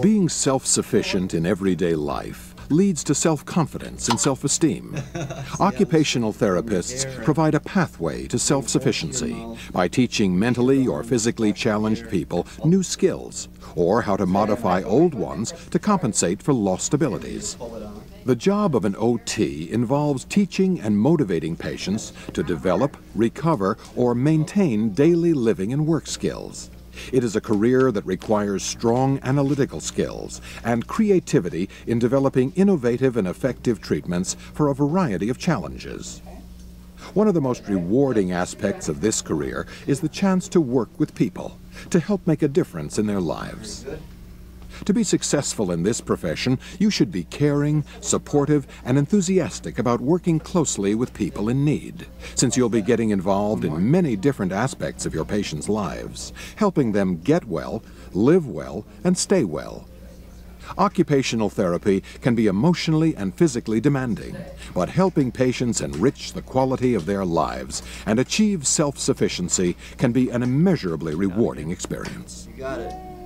Being self-sufficient in everyday life leads to self-confidence and self-esteem. Occupational therapists provide a pathway to self-sufficiency by teaching mentally or physically challenged people new skills or how to modify old ones to compensate for lost abilities. The job of an OT involves teaching and motivating patients to develop, recover, or maintain daily living and work skills. It is a career that requires strong analytical skills and creativity in developing innovative and effective treatments for a variety of challenges. One of the most rewarding aspects of this career is the chance to work with people, to help make a difference in their lives. To be successful in this profession, you should be caring, supportive, and enthusiastic about working closely with people in need, since you'll be getting involved in many different aspects of your patients' lives, helping them get well, live well, and stay well. Occupational therapy can be emotionally and physically demanding, but helping patients enrich the quality of their lives and achieve self-sufficiency can be an immeasurably rewarding experience. You got it.